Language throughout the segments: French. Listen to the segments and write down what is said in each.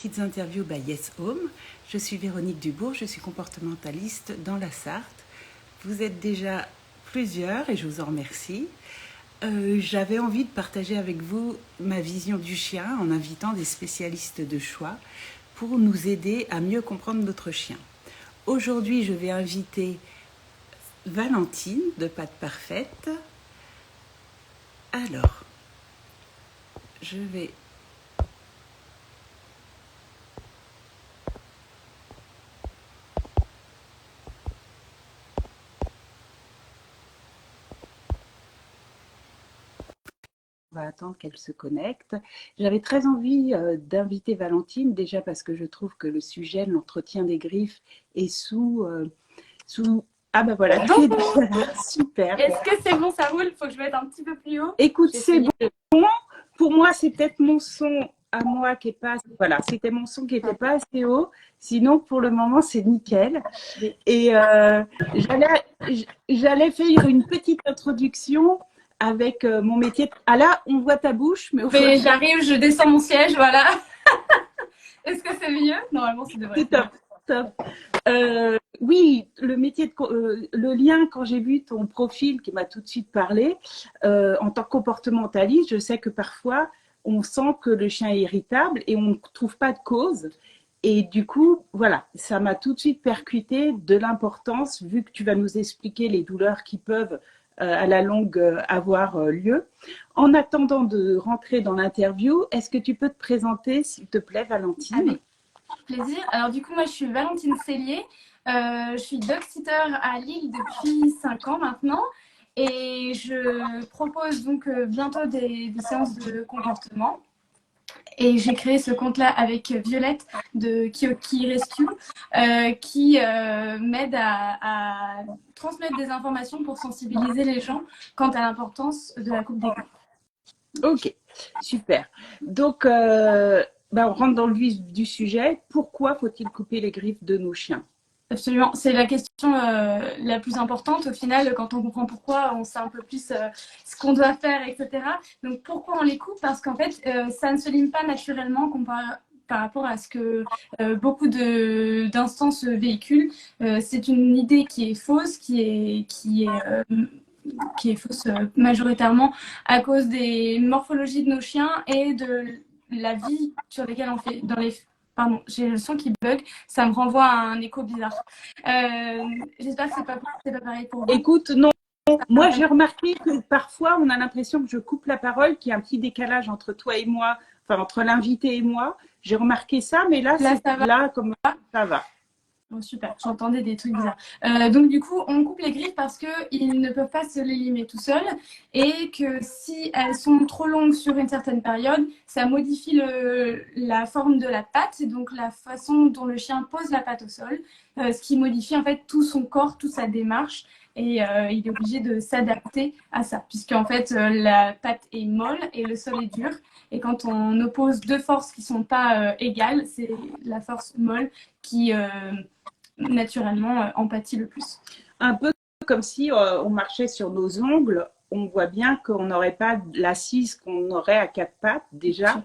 Petites interviews by Yes Home. Je suis Véronique Dubourg, je suis comportementaliste dans la Sarthe. Vous êtes déjà plusieurs et je vous en remercie. J'avais envie de partager avec vous ma vision du chien en invitant des spécialistes de choix pour nous aider à mieux comprendre notre chien. Aujourd'hui, je vais inviter Valentine de Pattes Parfaites. Alors, je vais... On va attendre qu'elle se connecte. J'avais très envie d'inviter Valentine, déjà parce que je trouve que le sujet de l'entretien des griffes est sous... Ah ben voilà, tu es déjà là, super. Est-ce que c'est bon, ça roule? Il faut que je mette un petit peu plus haut. Écoute, c'est bon. Pour moi, c'est peut-être mon son à moi qui est pas... Voilà, c'était mon son qui n'était pas assez haut. Sinon, pour le moment, c'est nickel. Et j'allais faire une petite introduction avec mon métier. Ah là, on voit ta bouche, mais j'arrive, je descends mon siège, voilà. Est-ce que c'est mieux? Normalement, c'est devrait être top. Oui, le métier le lien, quand j'ai vu ton profil qui m'a tout de suite parlé, en tant que comportementaliste, je sais que parfois, on sent que le chien est irritable et on ne trouve pas de cause. Et du coup, voilà, ça m'a tout de suite percuté de l'importance, vu que tu vas nous expliquer les douleurs qui peuvent à la longue avoir lieu. En attendant de rentrer dans l'interview, est-ce que tu peux te présenter, s'il te plaît, Valentine? Avec plaisir. Alors du coup, moi, je suis Valentine Cellier. Je suis dog-sitter à Lille depuis 5 ans maintenant. Et je propose donc bientôt des séances de comportement. Et j'ai créé ce compte-là avec Violette de Kyoki Rescue qui m'aide à transmettre des informations pour sensibiliser les gens quant à l'importance de la coupe des griffes. Ok, super. Donc, on rentre dans le vif du sujet. Pourquoi faut-il couper les griffes de nos chiens? Absolument, c'est la question la plus importante. Au final, quand on comprend pourquoi, on sait un peu plus ce qu'on doit faire, etc. Donc, pourquoi on les coupe? Parce qu'en fait, ça ne se limite pas naturellement par rapport à ce que beaucoup d'instances véhiculent. C'est une idée qui est fausse, qui est fausse majoritairement à cause des morphologies de nos chiens et de la vie sur lesquelles on fait, Pardon, j'ai le son qui bug, ça me renvoie à un écho bizarre. J'espère que c'est pas pareil pour vous. Écoute, non. Moi, j'ai remarqué que parfois, on a l'impression que je coupe la parole, qu'il y a un petit décalage entre toi et moi, enfin entre l'invité et moi. J'ai remarqué ça, mais là ça va. Comme ça va. Oh, super, j'entendais des trucs bizarres. Donc du coup, on coupe les griffes parce qu'ils ne peuvent pas se les limer tout seuls et que si elles sont trop longues sur une certaine période, ça modifie la forme de la patte et donc la façon dont le chien pose la patte au sol, ce qui modifie en fait tout son corps, toute sa démarche et il est obligé de s'adapter à ça puisqu'en fait la patte est molle et le sol est dur et quand on oppose deux forces qui ne sont pas égales, c'est la force molle qui naturellement empathie le plus. Un peu comme si on marchait sur nos ongles, on voit bien qu'on n'aurait pas l'assise qu'on aurait à quatre pattes déjà.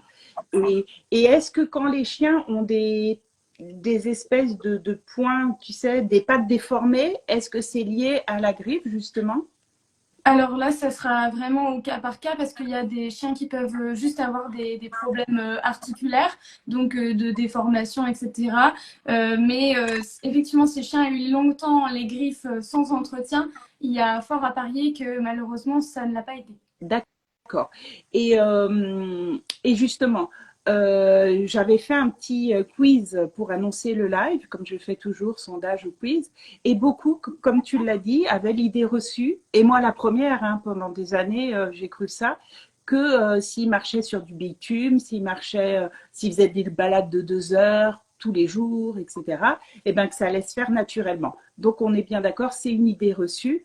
Et est-ce que quand les chiens ont des espèces de points, tu sais, des pattes déformées, est-ce que c'est lié à la griffe justement? Alors là, ça sera vraiment au cas par cas parce qu'il y a des chiens qui peuvent juste avoir des problèmes articulaires, donc de déformation, etc. Mais effectivement, ces chiens ont eu longtemps les griffes sans entretien. Il y a fort à parier que malheureusement, ça ne l'a pas été. D'accord. Et justement, j'avais fait un petit quiz pour annoncer le live, comme je fais toujours, sondage ou quiz. Et beaucoup, comme tu l'as dit, avaient l'idée reçue. Et moi, la première, hein, pendant des années, j'ai cru ça, que s'ils marchaient sur du bitume, s'ils faisaient des balades de 2 heures tous les jours, etc., et ben que ça allait se faire naturellement. Donc, on est bien d'accord, c'est une idée reçue.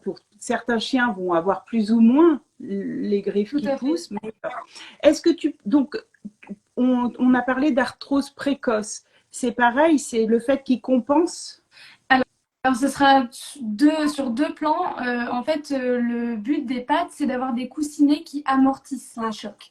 Pour certains chiens vont avoir plus ou moins les griffes qui poussent. Mais est-ce que on a parlé d'arthrose précoce. C'est pareil, c'est le fait qu'ils compensent. Alors, ce sera sur deux plans. En fait, le but des pattes, c'est d'avoir des coussinets qui amortissent les chocs.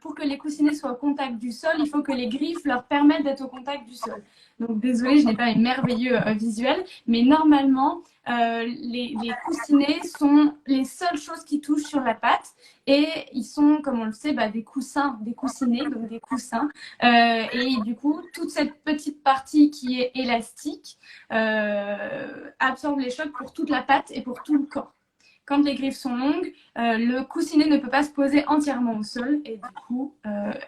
pour que les coussinets soient au contact du sol, il faut que les griffes leur permettent d'être au contact du sol. Donc désolée, je n'ai pas un merveilleux visuel, mais normalement, les coussinets sont les seules choses qui touchent sur la pâte et ils sont, comme on le sait, des coussins, des coussinets, donc des coussins. Et du coup, toute cette petite partie qui est élastique absorbe les chocs pour toute la pâte et pour tout le corps. Quand les griffes sont longues, le coussinet ne peut pas se poser entièrement au sol et du coup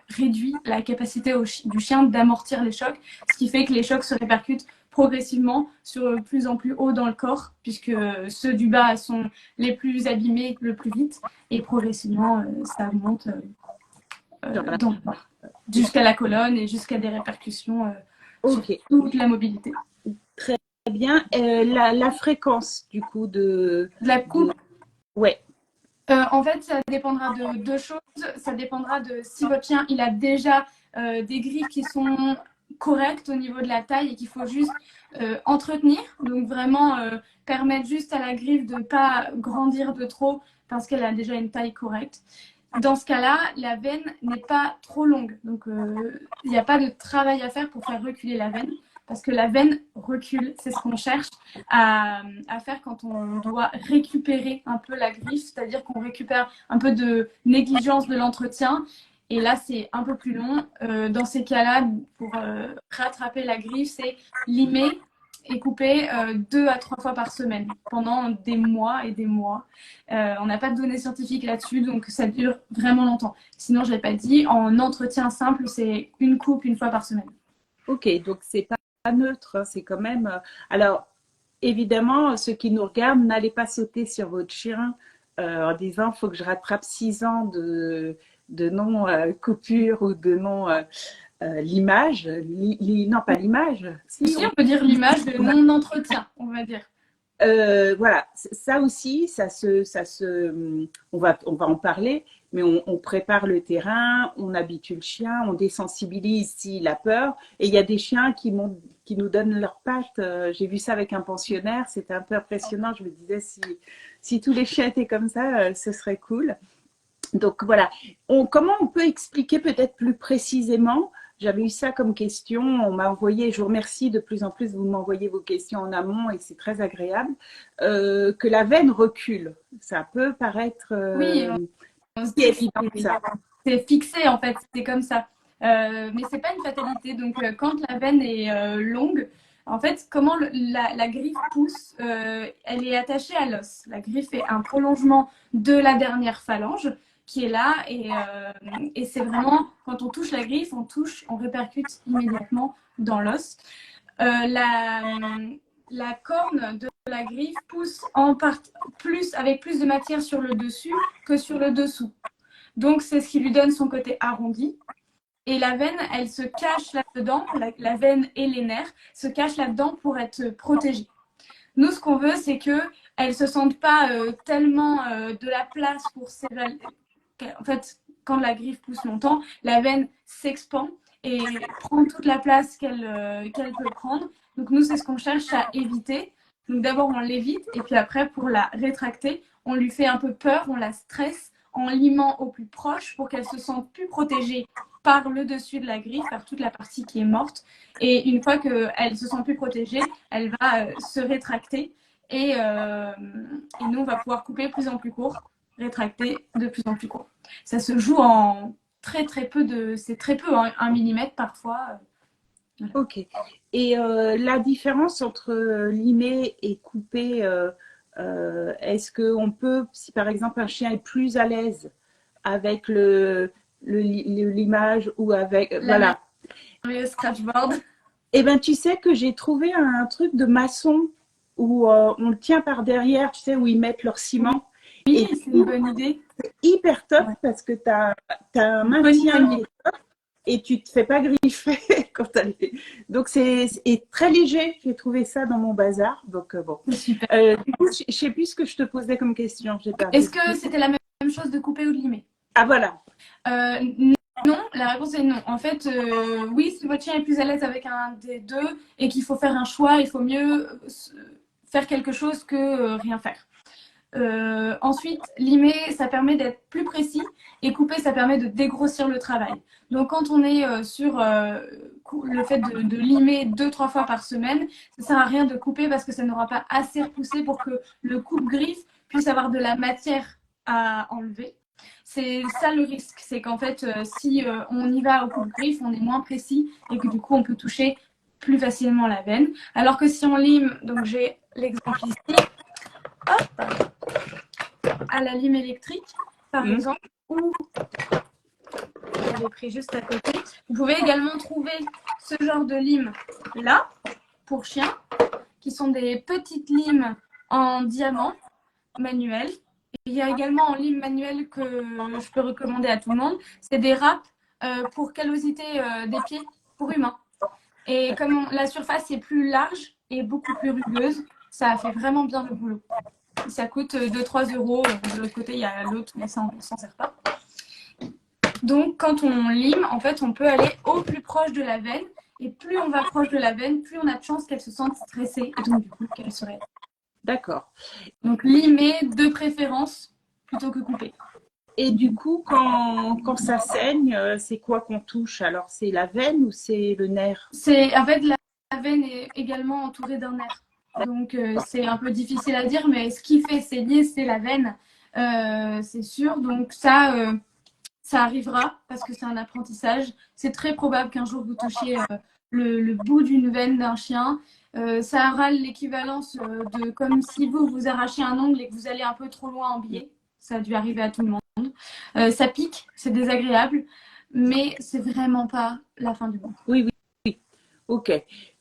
réduit la capacité du chien d'amortir les chocs, ce qui fait que les chocs se répercutent progressivement sur plus en plus haut dans le corps, puisque ceux du bas sont les plus abîmés le plus vite et progressivement ça monte jusqu'à la colonne et jusqu'à des répercussions sur toute la mobilité. Très bien. La fréquence du coup de la coupe. Ouais. En fait, ça dépendra de deux choses. Ça dépendra de si votre chien il a déjà des griffes qui sont correctes au niveau de la taille et qu'il faut juste entretenir. Donc vraiment permettre juste à la griffe de ne pas grandir de trop parce qu'elle a déjà une taille correcte. Dans ce cas-là, la veine n'est pas trop longue. Donc il n'y a pas de travail à faire pour faire reculer la veine. Parce que la veine recule, c'est ce qu'on cherche à faire quand on doit récupérer un peu la griffe, c'est-à-dire qu'on récupère un peu de négligence de l'entretien. Et là, c'est un peu plus long. Dans ces cas-là, pour rattraper la griffe, c'est limer et couper 2 à 3 fois par semaine pendant des mois et des mois. On n'a pas de données scientifiques là-dessus, donc ça dure vraiment longtemps. Sinon, je ne l'ai pas dit, en entretien simple, c'est une coupe une fois par semaine. Ok, donc c'est pas neutre, hein, c'est quand même. Alors, évidemment, ceux qui nous regardent, n'allez pas sauter sur votre chien en disant il faut que je rattrape 6 ans de non-coupure ou de non-limage. Non, pas l'image. Si, on peut dire l'image de non-entretien, on va dire. Voilà, ça aussi, on va en parler, mais on prépare le terrain, on habitue le chien, on désensibilise s'il a peur. Et il y a des chiens qui nous donnent leurs pattes. J'ai vu ça avec un pensionnaire, c'était un peu impressionnant. Je me disais, si tous les chiens étaient comme ça, ce serait cool. Donc voilà, comment on peut expliquer peut-être plus précisément? J'avais eu ça comme question, on m'a envoyé, je vous remercie de plus en plus, vous m'envoyez vos questions en amont et c'est très agréable, que la veine recule. Ça peut paraître oui, c'est fixé en fait, c'est comme ça. Mais c'est pas une fatalité. Donc quand la veine est longue, en fait, comment la griffe pousse, elle est attachée à l'os. La griffe est un prolongement de la dernière phalange qui est là et c'est vraiment quand on touche la griffe, on répercute immédiatement dans l'os. La corne de la griffe pousse avec plus de matière sur le dessus que sur le dessous. Donc c'est ce qui lui donne son côté arrondi. Et la veine, elle se cache là-dedans, la veine et les nerfs se cachent là-dedans pour être protégée. Nous, ce qu'on veut, c'est qu'elle ne se sente pas tellement de la place pour s'évaluer. En fait, quand la griffe pousse longtemps, la veine s'expand et prend toute la place qu'elle peut prendre. Donc nous, c'est ce qu'on cherche à éviter. Donc d'abord, on l'évite et puis après, pour la rétracter, on lui fait un peu peur, on la stresse en limant au plus proche pour qu'elle se sente plus protégée par le dessus de la griffe, par toute la partie qui est morte. Et une fois qu'elle se sent plus protégée, elle va se rétracter et nous, on va pouvoir couper de plus en plus court, rétracter de plus en plus court. Ça se joue en très peu c'est très peu, hein, 1 millimètre parfois. Voilà. Ok. Et la différence entre limer et couper, est-ce qu'on peut, si par exemple un chien est plus à l'aise avec le limage ou avec voilà. Le scratchboard. Eh ben tu sais que j'ai trouvé un truc de maçon où on le tient par derrière, tu sais, où ils mettent leur ciment. Oui, c'est une bonne idée. C'est hyper top parce que tu as un maintien qui est top et tu te fais pas griffer quand tu es... Donc c'est très léger, j'ai trouvé ça dans mon bazar. Donc bon. Du coup, je sais plus ce que je te posais comme question. Est-ce que c'était la même chose de couper ou de limer? Ah voilà. Non, la réponse est non. En fait, oui, si votre chien est plus à l'aise avec un des deux et qu'il faut faire un choix, il faut mieux faire quelque chose que rien faire. Ensuite, limer, ça permet d'être plus précis et couper, ça permet de dégrossir le travail. Donc, quand on est sur le fait de limer 2-3 fois par semaine, ça ne sert à rien de couper parce que ça n'aura pas assez repoussé pour que le coupe-griffe puisse avoir de la matière à enlever. C'est ça le risque, c'est qu'en fait, si on y va au coupe-griffe, on est moins précis et que du coup, on peut toucher plus facilement la veine. Alors que si on lime, donc j'ai l'exemple ici, hop, à la lime électrique, par exemple, ou j'avais pris juste à côté. Vous pouvez également trouver ce genre de lime là, pour chiens, qui sont des petites limes en diamant manuel. Il y a également en lime manuelle que je peux recommander à tout le monde. C'est des râpes pour callosité des pieds pour humains. Et comme la surface est plus large et beaucoup plus rugueuse, ça fait vraiment bien le boulot. Ça coûte 2-3 euros. De l'autre côté, il y a l'autre, mais ça ne s'en sert pas. Donc, quand on lime, en fait, on peut aller au plus proche de la veine. Et plus on va proche de la veine, plus on a de chances qu'elle se sente stressée et donc, du coup, qu'elle serait. D'accord. Donc, limer de préférence plutôt que couper. Et du coup, quand ça saigne, c'est quoi qu'on touche? Alors, c'est la veine ou c'est le nerf? En fait, la veine est également entourée d'un nerf. Donc, c'est un peu difficile à dire, mais ce qui fait saigner, c'est la veine, c'est sûr. Donc, ça arrivera parce que c'est un apprentissage. C'est très probable qu'un jour vous touchiez le bout d'une veine d'un chien. Ça aura l'équivalence de comme si vous arrachez un ongle et que vous allez un peu trop loin en biais. Ça a dû arriver à tout le monde. Ça pique, c'est désagréable, mais c'est vraiment pas la fin du monde. Oui, oui, oui. Ok.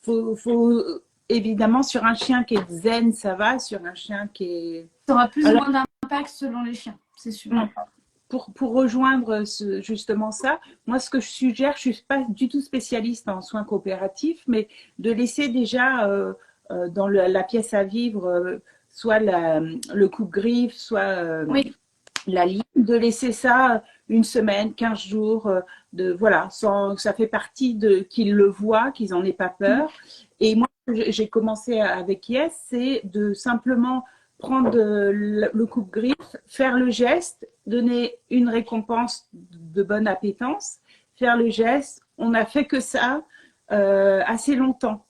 Faut, évidemment, sur un chien qui est zen, ça va. Sur un chien qui est. Ça aura plus ou Alors, moins d'impact selon les chiens, c'est sûr. pour rejoindre justement ça, moi, ce que je suggère, je ne suis pas du tout spécialiste en soins coopératifs, mais de laisser déjà dans la pièce à vivre soit le coupe-griffe, soit Oui. la lime, de laisser ça une semaine, 15 jours, voilà, ça fait partie de qu'ils le voient, qu'ils n'en aient pas peur. Et moi, j'ai commencé avec Yes, c'est de simplement prendre le coupe-griffe, faire le geste, donner une récompense de bonne appétence, faire le geste. On n'a fait que ça assez longtemps.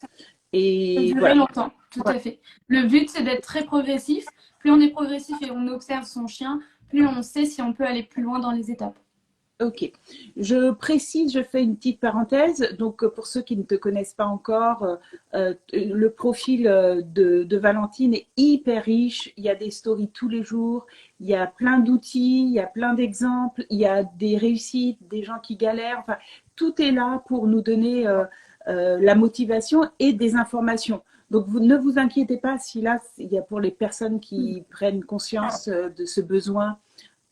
Et Durer voilà. longtemps, tout à fait. Le but, c'est d'être très progressif. Plus on est progressif et on observe son chien, plus on sait si on peut aller plus loin dans les étapes. Ok. Je précise, je fais une petite parenthèse. Donc, pour ceux qui ne te connaissent pas encore, le profil de Valentine est hyper riche. Il y a des stories tous les jours. Il y a plein d'outils, il y a plein d'exemples, il y a des réussites, des gens qui galèrent. Enfin, tout est là pour nous donner la motivation et des informations. Donc, ne vous inquiétez pas si là, il y a pour les personnes qui prennent conscience de ce besoin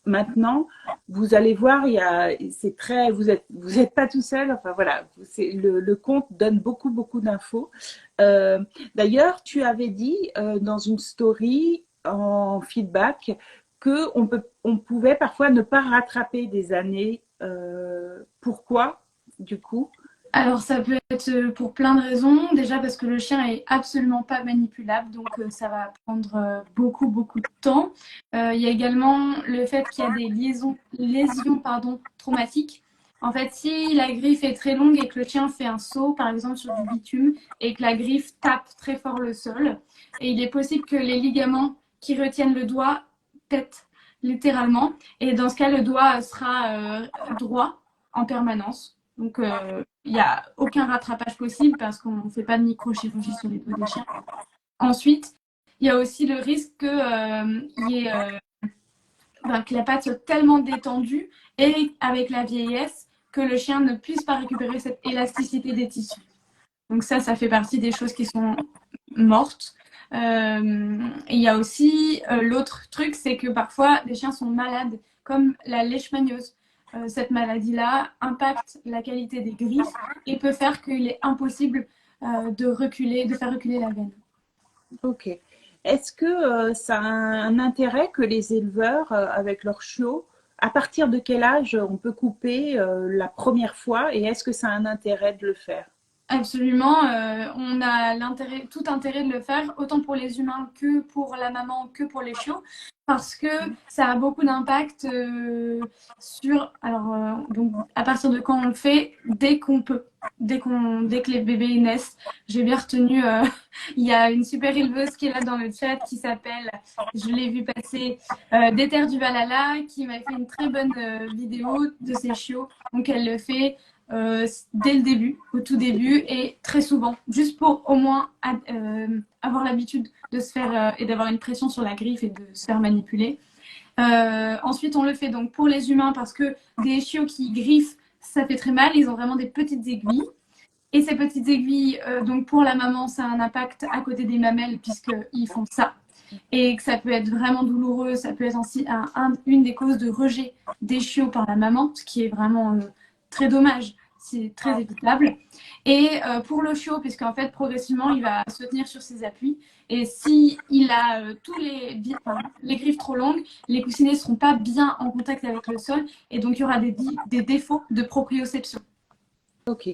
maintenant, vous allez voir, c'est très, vous êtes pas tout seul. Enfin voilà, le compte donne beaucoup, beaucoup d'infos. D'ailleurs, tu avais dit dans une story en feedback que on pouvait parfois ne pas rattraper des années. Pourquoi, du coup? Alors, ça peut être pour plein de raisons. Déjà parce que le chien est absolument pas manipulable, donc ça va prendre beaucoup, beaucoup de temps. Il y a également le fait qu'il y a des lésions traumatiques. En fait, si la griffe est très longue et que le chien fait un saut, par exemple sur du bitume, et que la griffe tape très fort le sol, et il est possible que les ligaments qui retiennent le doigt pètent littéralement. Et dans ce cas, le doigt sera droit en permanence. Donc, il n'y a aucun rattrapage possible parce qu'on ne fait pas de microchirurgie sur les doigts des chiens. Ensuite, il y a aussi le risque que la patte soit tellement détendue et avec la vieillesse que le chien ne puisse pas récupérer cette élasticité des tissus. Donc ça fait partie des choses qui sont mortes. Il y a aussi l'autre truc, c'est que parfois les chiens sont malades, comme la leishmaniose. Cette maladie-là impacte la qualité des griffes et peut faire qu'il est impossible de faire reculer la veine. Ok. Est-ce que ça a un intérêt que les éleveurs, avec leurs chiots, à partir de quel âge on peut couper la première fois et est-ce que ça a un intérêt de le faire? Absolument, on a tout intérêt de le faire, autant pour les humains que pour la maman, que pour les chiots, parce que ça a beaucoup d'impact sur. Alors, donc, à partir de quand on le fait, dès qu'on peut, dès que les bébés naissent. J'ai bien retenu, il y a une super éleveuse qui est là dans le chat qui s'appelle, je l'ai vu passer, d'Ether du Valhalla, qui m'a fait une très bonne vidéo de ses chiots. Donc, elle le fait dès le début, au tout début, et très souvent, juste pour au moins avoir l'habitude de se faire et d'avoir une pression sur la griffe et de se faire manipuler. Ensuite, on le fait donc pour les humains parce que des chiots qui griffent, ça fait très mal. Ils ont vraiment des petites aiguilles. Et ces petites aiguilles, donc pour la maman, ça a un impact à côté des mamelles puisqu'ils font ça. Et que ça peut être vraiment douloureux. Ça peut être aussi une des causes de rejet des chiots par la maman, ce qui est vraiment très dommage. C'est très évitable. Et pour le chiot, puisqu'en fait, progressivement, il va se tenir sur ses appuis. Et si il a les griffes trop longues, les coussinets ne seront pas bien en contact avec le sol. Et donc, il y aura des défauts de proprioception. Ok.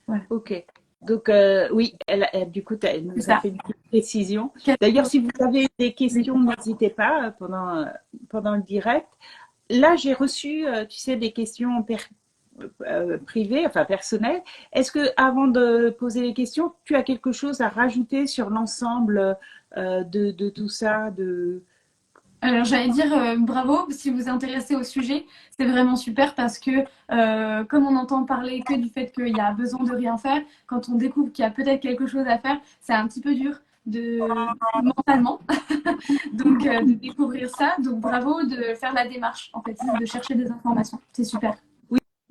Voilà. Ok. Donc, oui, du coup, elle nous a fait une petite précision. Okay. D'ailleurs, si vous avez des questions, n'hésitez pas pendant le direct. Là, j'ai reçu, tu sais, des questions privées, enfin personnelles. Est-ce que, avant de poser les questions, tu as quelque chose à rajouter sur l'ensemble de tout ça Alors j'allais dire bravo si vous vous intéressez au sujet, c'est vraiment super parce que comme on entend parler que du fait qu'il y a besoin de rien faire, quand on découvre qu'il y a peut-être quelque chose à faire, c'est un petit peu dur mentalement donc de découvrir ça. Donc bravo de faire la démarche en fait, de chercher des informations, c'est super.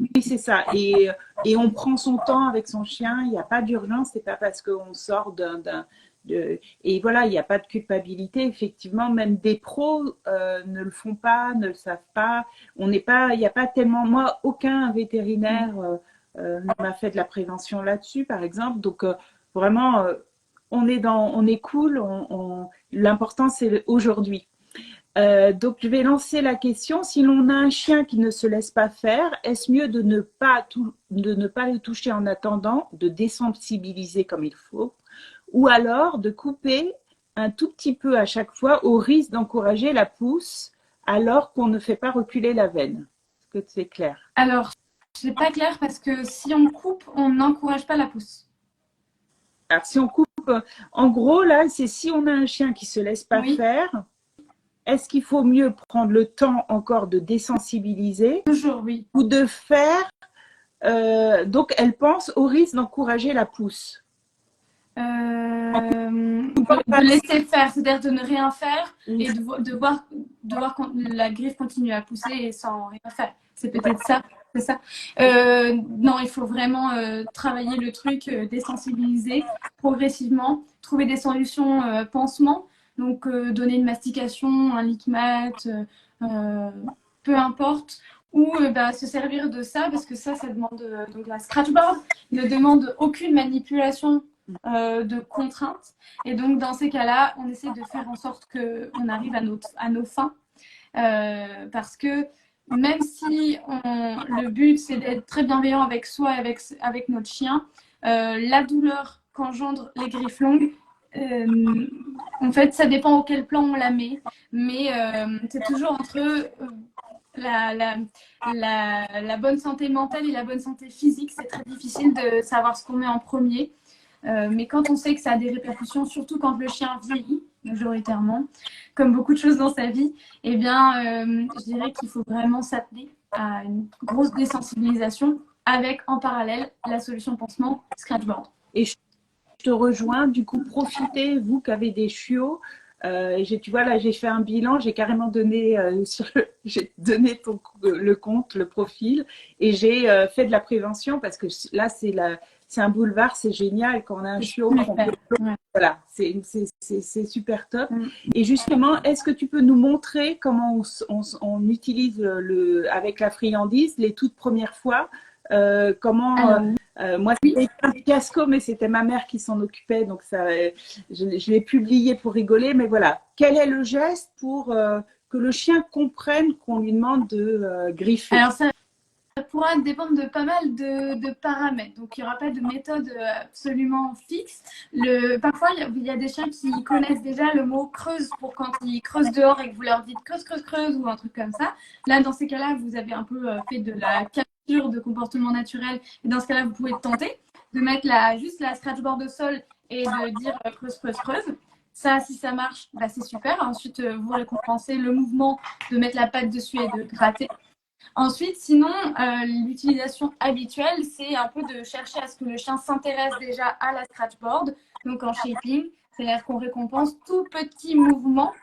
Oui, c'est ça. Et on prend son temps avec son chien. Il n'y a pas d'urgence. C'est pas parce qu'on sort et voilà, il n'y a pas de culpabilité. Effectivement, même des pros ne le font pas, ne le savent pas. On n'est pas, il n'y a pas tellement. Moi, aucun vétérinaire ne m'a fait de la prévention là-dessus, par exemple. Donc vraiment, on est cool. L'important, c'est aujourd'hui. Donc, je vais lancer la question. Si l'on a un chien qui ne se laisse pas faire, est-ce mieux de ne pas le toucher en attendant, de désensibiliser comme il faut, ou alors de couper un tout petit peu à chaque fois au risque d'encourager la pousse alors qu'on ne fait pas reculer la veine? Est-ce que c'est clair? Alors, c'est pas clair parce que si on coupe, on n'encourage pas la pousse. Alors, si on coupe, en gros, là, c'est si on a un chien qui ne se laisse pas faire, est-ce qu'il faut mieux prendre le temps encore de désensibiliser? Toujours, oui. Ou de faire, donc elle pense au risque d'encourager la pousse. De laisser faire, c'est-à-dire de ne rien faire et de voir quand la griffe continue à pousser sans rien faire. C'est peut-être ça. C'est ça. Non, il faut vraiment travailler le truc, désensibiliser progressivement, trouver des solutions pansement, donc donner une mastication, un lickmat, peu importe, ou se servir de ça parce que ça demande donc la scratchboard ne demande aucune manipulation de contraintes. Et donc, dans ces cas-là, on essaie de faire en sorte qu'on arrive à nos fins. Parce que même si le but, c'est d'être très bienveillant avec soi et avec notre chien, la douleur qu'engendrent les griffes longues, en fait, ça dépend auquel plan on la met. Mais c'est toujours entre la bonne santé mentale et la bonne santé physique. C'est très difficile de savoir ce qu'on met en premier. Mais quand on sait que ça a des répercussions, surtout quand le chien vieillit, majoritairement, comme beaucoup de choses dans sa vie, eh bien, je dirais qu'il faut vraiment s'atteler à une grosse désensibilisation avec, en parallèle, la solution pansement scratchboard. Et je te rejoins, du coup, profitez, vous qui avez des chiots. Tu vois, là, j'ai fait un bilan, j'ai carrément donné, j'ai donné le compte, le profil, et j'ai fait de la prévention parce que là, c'est un boulevard, c'est génial quand on a un chiot. Voilà, c'est super top. Et justement, est-ce que tu peux nous montrer comment on utilise avec la friandise les toutes premières fois moi, c'était un fiasco, mais c'était ma mère qui s'en occupait, donc je l'ai publié pour rigoler. Mais voilà, quel est le geste pour que le chien comprenne qu'on lui demande de griffer? Alors ça, pourra dépendre de pas mal de paramètres. Donc, il n'y aura pas de méthode absolument fixe. Parfois, il y a des chiens qui connaissent déjà le mot creuse pour quand ils creusent dehors et que vous leur dites creuse, creuse, creuse ou un truc comme ça. Là, dans ces cas-là, vous avez un peu fait de la capture de comportement naturel. Et dans ce cas-là, vous pouvez tenter de mettre juste la scratchboard au sol et de dire creuse, creuse, creuse. Ça, si ça marche, bah, c'est super. Ensuite, vous récompensez le mouvement de mettre la patte dessus et de gratter. Ensuite, sinon, l'utilisation habituelle, c'est un peu de chercher à ce que le chien s'intéresse déjà à la scratchboard, donc en shaping, c'est-à-dire qu'on récompense tout petit mouvement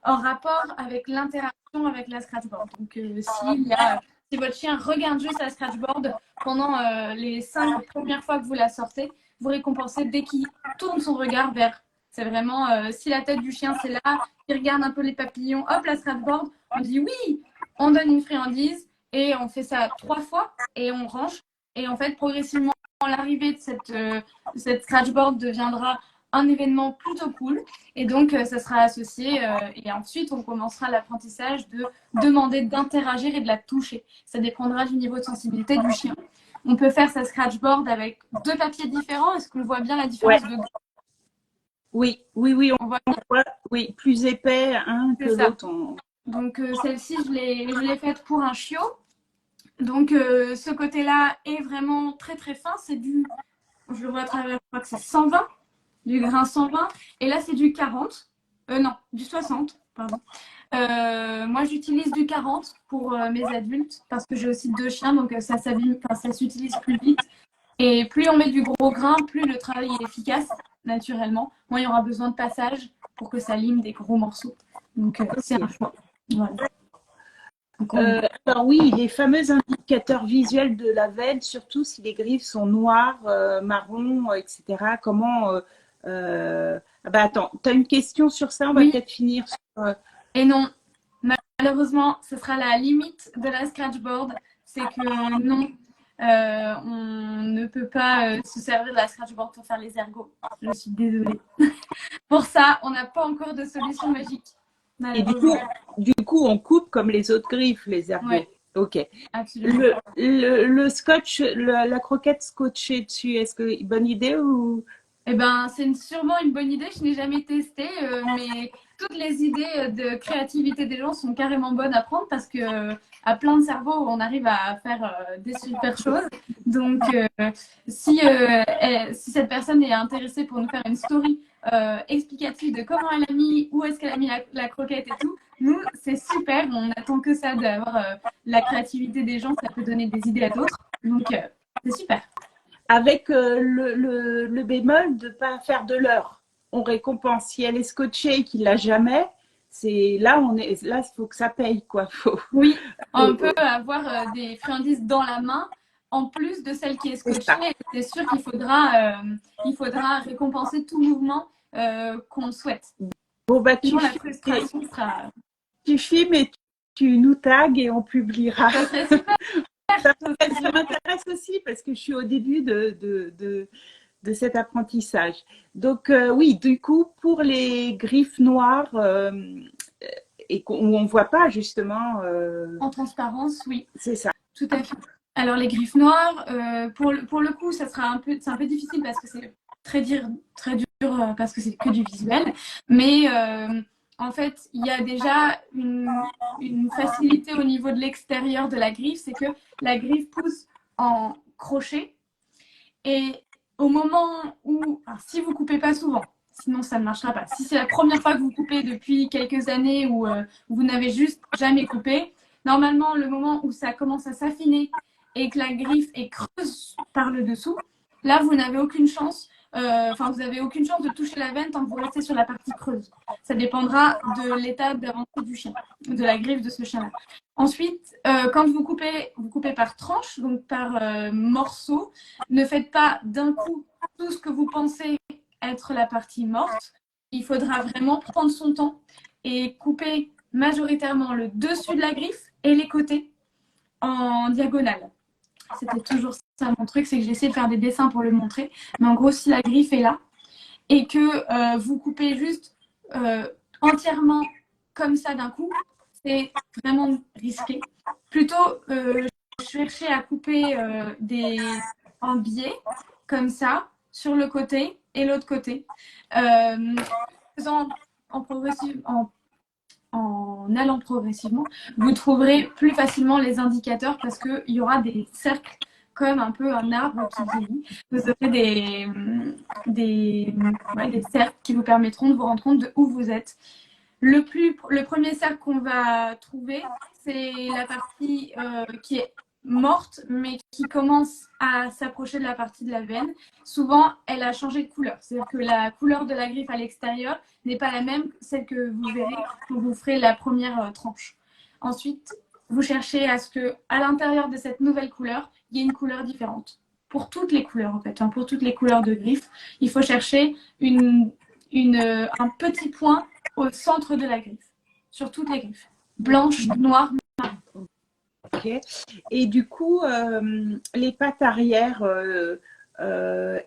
en rapport avec l'interaction avec la scratchboard. Donc, si votre chien regarde juste la scratchboard pendant les 5 premières fois que vous la sortez, vous récompensez dès qu'il tourne son regard vers. C'est vraiment, si la tête du chien, c'est là, il regarde un peu les papillons, hop, la scratchboard, on dit oui, on donne une friandise. Et on fait ça 3 fois et on range. Et en fait, progressivement, l'arrivée de cette scratchboard deviendra un événement plutôt cool. Et donc, ça sera associé. Et ensuite, on commencera l'apprentissage de demander d'interagir et de la toucher. Ça dépendra du niveau de sensibilité du chien. On peut faire sa scratchboard avec 2 papiers différents. Est-ce qu'on voit bien la différence de... Oui, on voit oui, plus épais un que l'autre. Donc, celle-ci, je l'ai faite pour un chiot. Donc, ce côté-là est vraiment très, très fin. C'est je le vois à travers, je crois que c'est 120, du grain 120. Et là, c'est du 40. Non, du 60, pardon. Moi, j'utilise du 40 pour mes adultes parce que j'ai aussi 2 chiens, donc ça s'utilise plus vite. Et plus on met du gros grain, plus le travail est efficace, naturellement. Moins il y aura besoin de passage pour que ça lime des gros morceaux. Donc, c'est un choix. Voilà. Alors oui, les fameux indicateurs visuels de la veine, surtout si les griffes sont noires, marron, etc. Comment attends, tu as une question sur ça? On va peut-être finir sur... Et non, malheureusement, ce sera la limite de la scratchboard. C'est que non, on ne peut pas se servir de la scratchboard pour faire les ergots. Je suis désolée. Pour ça, on n'a pas encore de solution magique. Et du coup, on coupe comme les autres griffes, les ergots. Ouais, ok. Absolument. Le scotch, la croquette scotchée dessus, est-ce que bonne idée ou... Eh ben, c'est sûrement une bonne idée. Je n'ai jamais testé, mais toutes les idées de créativité des gens sont carrément bonnes à prendre parce que à plein de cerveaux, on arrive à faire des super choses. Donc, si cette personne est intéressée pour nous faire une story explicative de comment elle a mis, où est-ce qu'elle a mis la croquette et tout, nous, c'est super. On attend que ça d'avoir la créativité des gens. Ça peut donner des idées à d'autres. Donc, c'est super. Avec le bémol de ne pas faire de l'heure. On récompense. Si elle est scotchée et qu'il ne l'a jamais, là, il faut que ça paye, quoi. Oui, on peut avoir des friandises dans la main en plus de celle qui est scotchée. C'est sûr qu'il faudra récompenser tout mouvement qu'on souhaite. Bon, bah, sinon, la frustration sera... Tu filmes et tu nous tags et on publiera. Ça serait super. Ça m'intéresse aussi parce que je suis au début de cet apprentissage. Donc, oui, du coup, pour les griffes noires et où on ne voit pas justement. En transparence, oui. C'est ça. Tout à fait. Alors, les griffes noires, pour le coup, c'est un peu difficile parce que c'est très dur parce que c'est que du visuel. Mais en fait, il y a déjà une facilité au niveau de l'extérieur de la griffe, c'est que la griffe pousse en crochet. Et au moment où, si vous coupez pas souvent, sinon ça ne marchera pas. Si c'est la première fois que vous coupez depuis quelques années ou vous n'avez juste jamais coupé, normalement, le moment où ça commence à s'affiner et que la griffe est creuse par le dessous, là, vous n'avez aucune chance. Vous n'avez aucune chance de toucher la veine tant que vous restez sur la partie creuse. Ça dépendra de l'état d'avancée du chien, de la griffe de ce chien-là. Ensuite, quand vous coupez par tranche, donc par morceau. Ne faites pas d'un coup tout ce que vous pensez être la partie morte. Il faudra vraiment prendre son temps et couper majoritairement le dessus de la griffe et les côtés en diagonale. C'était toujours ça mon truc, c'est que j'ai essayé de faire des dessins pour le montrer. Mais en gros, si la griffe est là et que vous coupez juste entièrement comme ça d'un coup, c'est vraiment risqué. Plutôt, chercher à couper en biais, comme ça, sur le côté et l'autre côté. Faisant en allant progressivement, vous trouverez plus facilement les indicateurs parce qu'il y aura des cercles comme un peu un arbre qui vieillit. Vous aurez des cercles qui vous permettront de vous rendre compte de où vous êtes. Le premier cercle qu'on va trouver, c'est la partie qui est morte, mais qui commence à s'approcher de la partie de la veine. Souvent, elle a changé de couleur. C'est-à-dire que la couleur de la griffe à l'extérieur n'est pas la même, celle que vous verrez quand vous ferez la première tranche. Ensuite, vous cherchez à ce que, à l'intérieur de cette nouvelle couleur, il y ait une couleur différente. Pour toutes les couleurs, en fait, pour toutes les couleurs de griffe, il faut chercher un petit point au centre de la griffe, sur toutes les griffes. Blanche, noire, marron. Ok. Et du coup, les pattes arrière,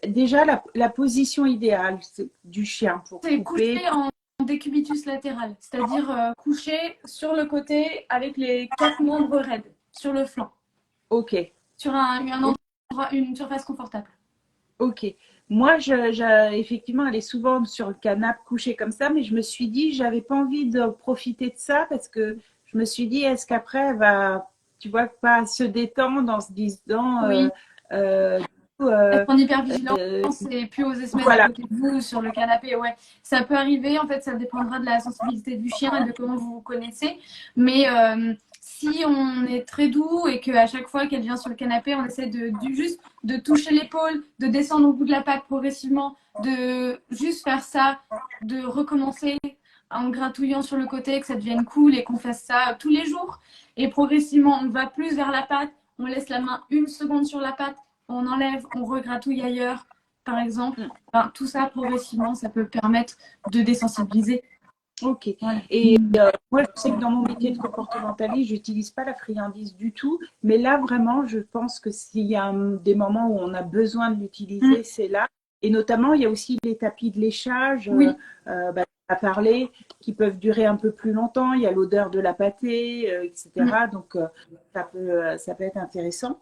déjà la position idéale du chien pour C'est couper. coucher en décubitus latéral, c'est-à-dire coucher sur le côté avec les 4 membres raides, sur le flanc. Ok. Sur une surface confortable. Ok. Moi, effectivement, elle est souvent sur le canapé couchée comme ça, mais je me suis dit, j'avais pas envie de profiter de ça parce que je me suis dit, est-ce qu'après, elle va, tu vois, pas se détendre en se disant, Oui. Être en hypervigilance et puis oser se mettre voilà. à côté de vous sur le canapé, ouais. Ça peut arriver, en fait, ça dépendra de la sensibilité du chien et de comment vous vous connaissez. Mais si on est très doux et qu'à chaque fois qu'elle vient sur le canapé, on essaie juste de toucher l'épaule, de descendre au bout de la patte progressivement, de juste faire ça, de recommencer en gratouillant sur le côté, que ça devienne cool et qu'on fasse ça tous les jours. Et progressivement, on va plus vers la patte, on laisse la main 1 seconde sur la patte, on enlève, on regratouille ailleurs, par exemple. Enfin, tout ça, progressivement, ça peut permettre de désensibiliser. Ok. Voilà. Et moi, je sais que dans mon métier de comportementaliste, j'utilise pas la friandise du tout. Mais là, vraiment, je pense que s'il y a des moments où on a besoin de l'utiliser, c'est là. Et notamment, il y a aussi les tapis de léchage, Oui. à parler, qui peuvent durer un peu plus longtemps. Il y a l'odeur de la pâtée, etc. Donc, ça peut être intéressant.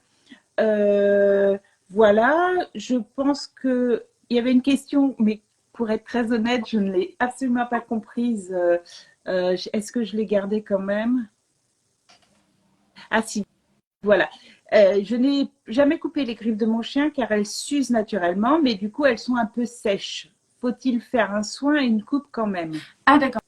Voilà, je pense qu'il y avait une question, mais pour être très honnête, je ne l'ai absolument pas comprise. Est-ce que je l'ai gardée quand même? Ah si, voilà. Je n'ai jamais coupé les griffes de mon chien car elles s'usent naturellement, mais du coup elles sont un peu sèches. Faut-il faire un soin et une coupe quand même? Ah d'accord.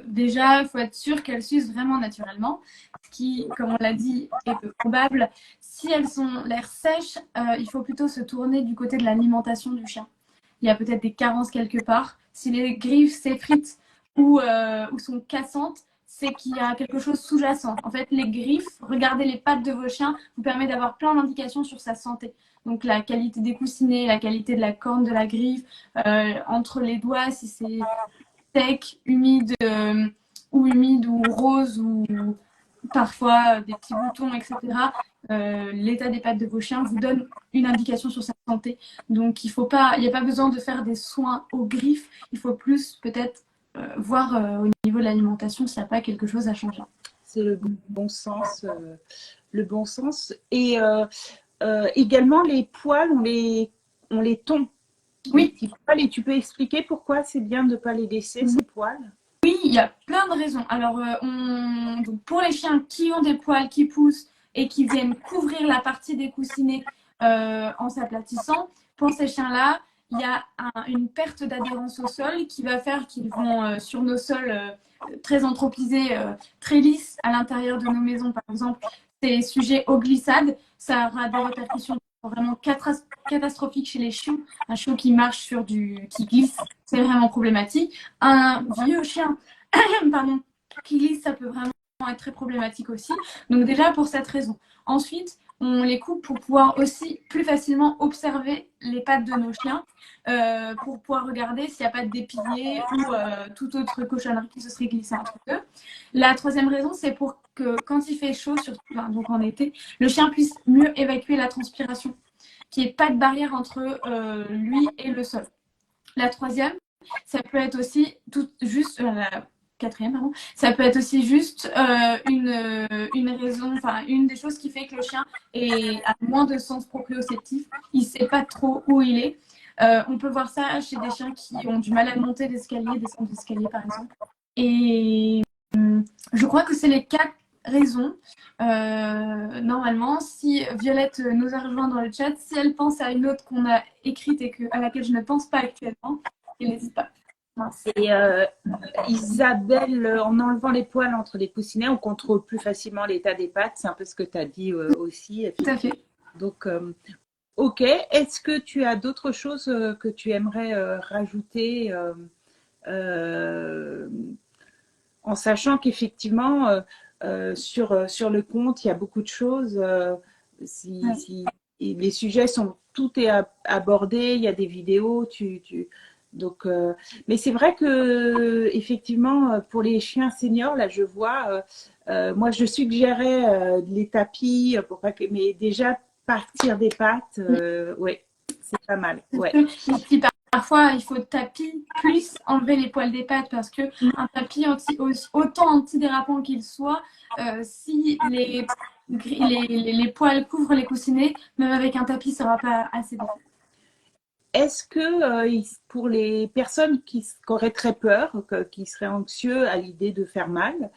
Déjà, il faut être sûr qu'elles s'usent vraiment naturellement, ce qui, comme on l'a dit, est peu probable. Si elles ont l'air sèches, il faut plutôt se tourner du côté de l'alimentation du chien. Il y a peut-être des carences quelque part. Si les griffes s'effritent ou sont cassantes, c'est qu'il y a quelque chose sous-jacent. En fait, les griffes, regardez les pattes de vos chiens, vous permet d'avoir plein d'indications sur sa santé. Donc la qualité des coussinets, la qualité de la corne de la griffe, entre les doigts, si c'est sec, humide ou rose ou parfois des petits boutons, etc. L'état des pattes de vos chiens vous donne une indication sur sa santé. Donc il n'y a pas besoin de faire des soins aux griffes. Il faut plus peut-être voir au niveau de l'alimentation s'il n'y a pas quelque chose à changer. C'est le bon sens. Le bon sens. Et également, les poils, on les tond. Oui. Et tu peux expliquer pourquoi c'est bien de ne pas les laisser, ces poils? Oui, il y a plein de raisons. Alors, donc pour les chiens qui ont des poils qui poussent et qui viennent couvrir la partie des coussinets en s'aplatissant, pour ces chiens-là, il y a une perte d'adhérence au sol qui va faire qu'ils vont sur nos sols très anthropisés, très lisses à l'intérieur de nos maisons, par exemple. C'est sujet aux glissades, ça aura des répercussions vraiment catastrophiques chez les chiots. Un chiot qui marche qui glisse, c'est vraiment problématique. Un vieux chien pardon, qui glisse, ça peut vraiment être très problématique aussi. Donc déjà pour cette raison. Ensuite, on les coupe pour pouvoir aussi plus facilement observer les pattes de nos chiens, pour pouvoir regarder s'il n'y a pas de dépillé ou toute autre cochonnerie qui se serait glissée entre eux. La troisième raison, c'est pour que quand il fait chaud, surtout donc en été, le chien puisse mieux évacuer la transpiration, qu'il n'y ait pas de barrière entre lui et le sol. La troisième, ça peut être aussi juste quatrième, pardon. Ça peut être aussi juste une raison, enfin une des choses qui fait que le chien a moins de sens proprioceptif. Il ne sait pas trop où il est. On peut voir ça chez des chiens qui ont du mal à monter l'escalier, descendre l'escalier par exemple. Et je crois que c'est les 4 raisons. Normalement, si Violette nous a rejoint dans le chat, si elle pense à une autre qu'on a écrite et à laquelle je ne pense pas actuellement, elle n'hésite pas. Mince. Et Isabelle, en enlevant les poils entre les coussinets, on contrôle plus facilement l'état des pattes. C'est un peu ce que tu as dit aussi. Tout à fait. Donc, ok. Est-ce que tu as d'autres choses que tu aimerais rajouter en sachant qu'effectivement, sur le compte, il y a beaucoup de choses. Si les sujets sont tout est abordé, il y a des vidéos, donc, mais c'est vrai que effectivement, pour les chiens seniors, là, je vois, moi, je suggérais les tapis pour pas que, mais déjà partir des pattes, ouais, c'est pas mal. Ouais. Et parfois, il faut tapis plus enlever les poils des pattes parce que un tapis autant antidérapant qu'il soit, si les poils couvrent les coussinets, même avec un tapis, ça ne sera pas assez bon. Est-ce que pour les personnes qui auraient très peur, qui seraient anxieux à l'idée de faire mal,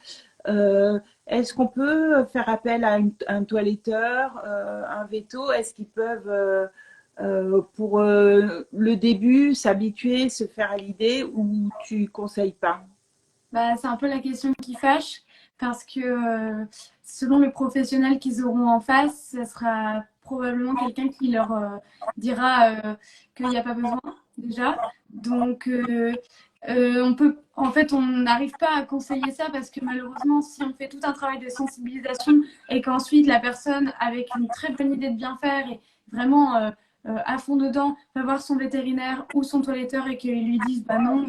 est-ce qu'on peut faire appel à un toiletteur, un veto? Est-ce qu'ils peuvent, pour le début, s'habituer, se faire à l'idée, ou tu conseilles pas? Bah, c'est un peu la question qui fâche parce que selon le professionnel qu'ils auront en face, ce sera probablement quelqu'un qui leur dira qu'il n'y a pas besoin déjà. Donc, on n'arrive pas à conseiller ça parce que malheureusement, si on fait tout un travail de sensibilisation et qu'ensuite la personne, avec une très bonne idée de bien faire et vraiment à fond dedans, va voir son vétérinaire ou son toiletteur et qu'il lui dise bah non,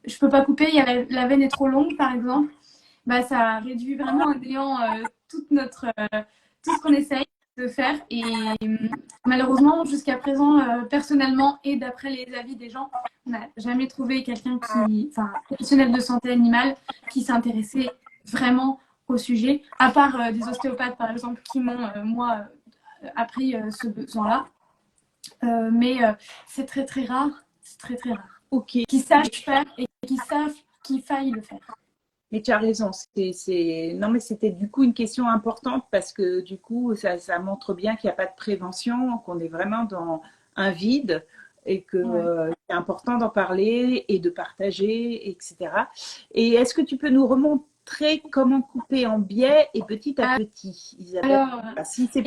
je peux pas couper, la veine est trop longue par exemple, bah ça réduit vraiment à néant tout ce qu'on essaye de faire. Et malheureusement, jusqu'à présent, personnellement et d'après les avis des gens, on n'a jamais trouvé quelqu'un professionnel de santé animale qui s'intéressait vraiment au sujet, à part des ostéopathes par exemple qui m'ont, moi, appris ce besoin-là. Mais c'est très très rare, c'est très très rare. Ok. Qui sachent faire et qui savent qu'il faille le faire. Mais tu as raison. Non, mais c'était du coup une question importante parce que du coup, ça montre bien qu'il n'y a pas de prévention, qu'on est vraiment dans un vide et que c'est important d'en parler et de partager, etc. Et est-ce que tu peux nous remontrer comment couper en biais et petit à petit, Isabelle? Alors, Si c'est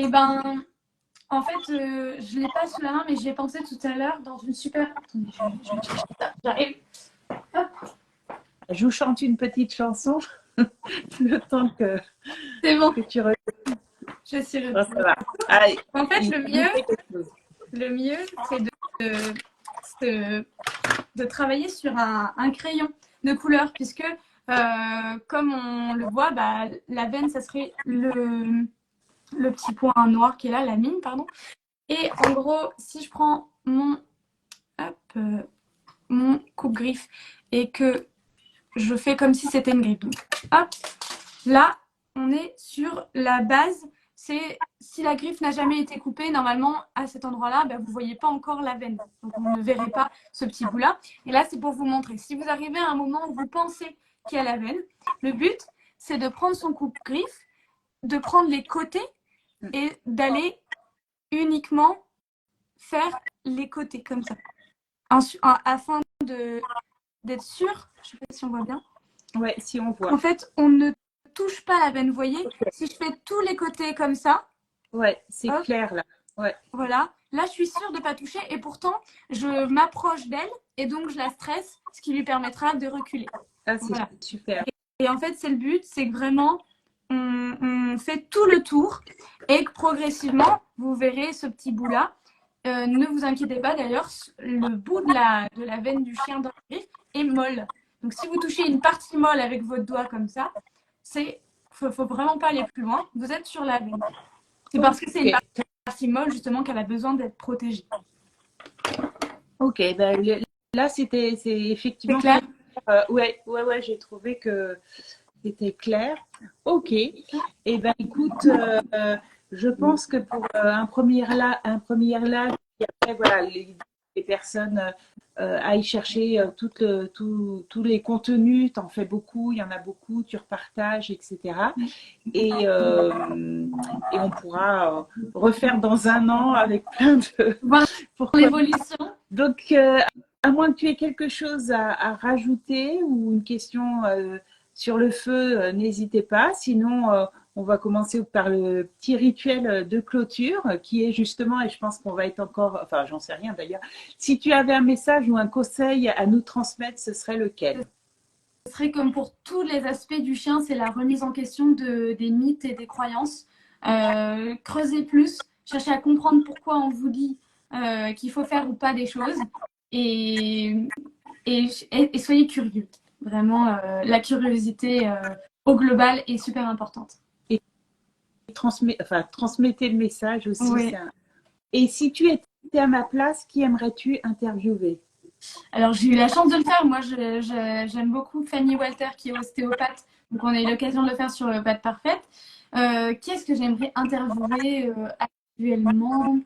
en fait, je ne l'ai pas sous la main, mais j'y ai pensé tout à l'heure dans une super... Attendez, je vais chercher ça. J'arrive. Hop. Je vous chante une petite chanson le temps que, C'est bon. que tu reviennes. Je suis Oh, ça va. Allez, en fait, le mieux, c'est de travailler sur un crayon de couleur, puisque comme on le voit, bah, la veine, ça serait le petit point noir qui est là, la mine, pardon. Et en gros, si je prends mon coupe-griffe et que je fais comme si c'était une griffe. Donc, hop, là, on est sur la base. C'est si la griffe n'a jamais été coupée, normalement, à cet endroit-là, bah, vous ne voyez pas encore la veine. Donc, on ne verrait pas ce petit bout-là. Et là, c'est pour vous montrer. Si vous arrivez à un moment où vous pensez qu'il y a la veine, le but, c'est de prendre son coupe-griffe, de prendre les côtés et d'aller uniquement faire les côtés comme ça. Afin d'être sûr, je ne sais pas si on voit bien. Ouais, si on voit. En fait, on ne touche pas la veine, vous voyez. Okay. Si je fais tous les côtés comme ça. Ouais, c'est clair là. Ouais. Voilà. Là, je suis sûre de ne pas toucher et pourtant, je m'approche d'elle et donc je la stresse, ce qui lui permettra de reculer. Ah, c'est super. Et en fait, c'est le but, c'est que vraiment, on fait tout le tour et que progressivement, vous verrez ce petit bout-là. Ne vous inquiétez pas d'ailleurs, le bout de la veine du chien dans le griffe est molle. Donc si vous touchez une partie molle avec votre doigt comme ça, faut vraiment pas aller plus loin. Vous êtes sur la veine. C'est parce que c'est une partie molle justement qu'elle a besoin d'être protégée. Ok, ben, là c'est effectivement clair. Ouais, j'ai trouvé que c'était clair. Ok. Eh ben, écoute, je pense que pour un premier live, puis après, voilà, les personnes aillent chercher tous les contenus. Tu en fais beaucoup, il y en a beaucoup, tu repartages, etc. Et on pourra refaire dans un an avec plein de. Voir Pourquoi? l'évolution. Donc, à moins que tu aies quelque chose à rajouter ou une question sur le feu, n'hésitez pas. Sinon, on va commencer par le petit rituel de clôture qui est justement, et je pense qu'on va être encore, enfin, j'en sais rien d'ailleurs. Si tu avais un message ou un conseil à nous transmettre, ce serait lequel? Ce serait comme pour tous les aspects du chien, c'est la remise en question des mythes et des croyances. Creusez plus, cherchez à comprendre pourquoi on vous dit qu'il faut faire ou pas des choses et, et soyez curieux. Vraiment, la curiosité au global est super importante. Et transmettez le message aussi. Oui. Et si tu étais à ma place, qui aimerais-tu interviewer? Alors, j'ai eu la chance de le faire. Moi, j'aime beaucoup Fanny Walter, qui est ostéopathe. Donc, on a eu l'occasion de le faire sur Patte Parfaite. Qu'est-ce que j'aimerais interviewer actuellement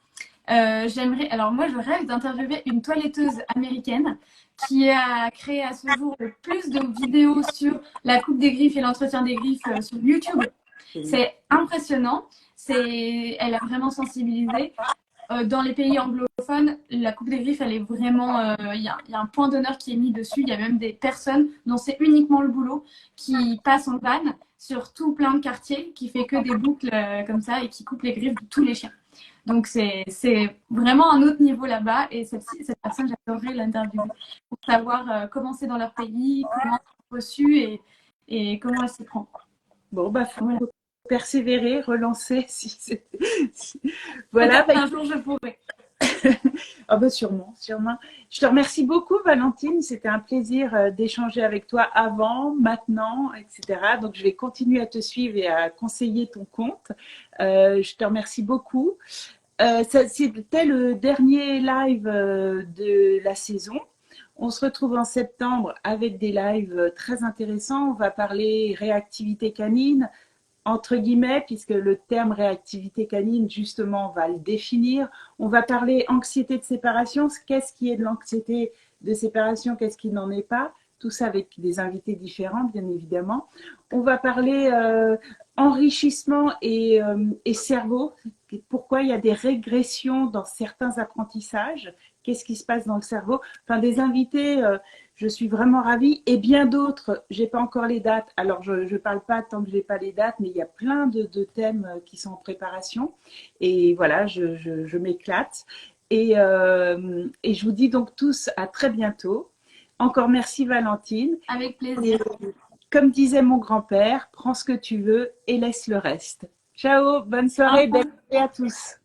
alors moi, je rêve d'interviewer une toiletteuse américaine qui a créé à ce jour le plus de vidéos sur la coupe des griffes et l'entretien des griffes sur YouTube. C'est impressionnant. Elle a vraiment sensibilisé. Dans les pays anglophones, la coupe des griffes, elle est vraiment. Il y a un point d'honneur qui est mis dessus. Il y a même des personnes dont c'est uniquement le boulot qui passent en van sur tout plein de quartiers, qui fait que des boucles comme ça et qui coupent les griffes de tous les chiens. Donc c'est vraiment un autre niveau là-bas. Et cette personne, j'adorerais l'interviewer pour savoir comment c'est dans leur pays, comment c'est reçu et comment elle s'y prend. Bon, bah, faut persévérer, relancer. Voilà. Voilà. Un jour, je pourrai. Ah bah sûrement, sûrement. Je te remercie beaucoup, Valentine. C'était un plaisir d'échanger avec toi avant, maintenant, etc. Donc, je vais continuer à te suivre et à conseiller ton compte. Je te remercie beaucoup. C'était le dernier live de la saison. On se retrouve en septembre avec des lives très intéressants. On va parler réactivité canine, entre guillemets, puisque le terme réactivité canine, justement, va le définir. On va parler anxiété de séparation. Qu'est-ce qui est de l'anxiété de séparation? Qu'est-ce qui n'en est pas? Tout ça avec des invités différents, bien évidemment. On va parler enrichissement et cerveau. Pourquoi il y a des régressions dans certains apprentissages? Qu'est-ce qui se passe dans le cerveau? Enfin, des invités, je suis vraiment ravie. Et bien d'autres, j'ai pas encore les dates. Alors, je parle pas tant que j'ai pas les dates, mais il y a plein de thèmes qui sont en préparation. Et voilà, je m'éclate. Et je vous dis donc tous à très bientôt. Encore merci Valentine. Avec plaisir. Et, comme disait mon grand-père, prends ce que tu veux et laisse le reste. Ciao, bonne soirée, belle soirée à tous.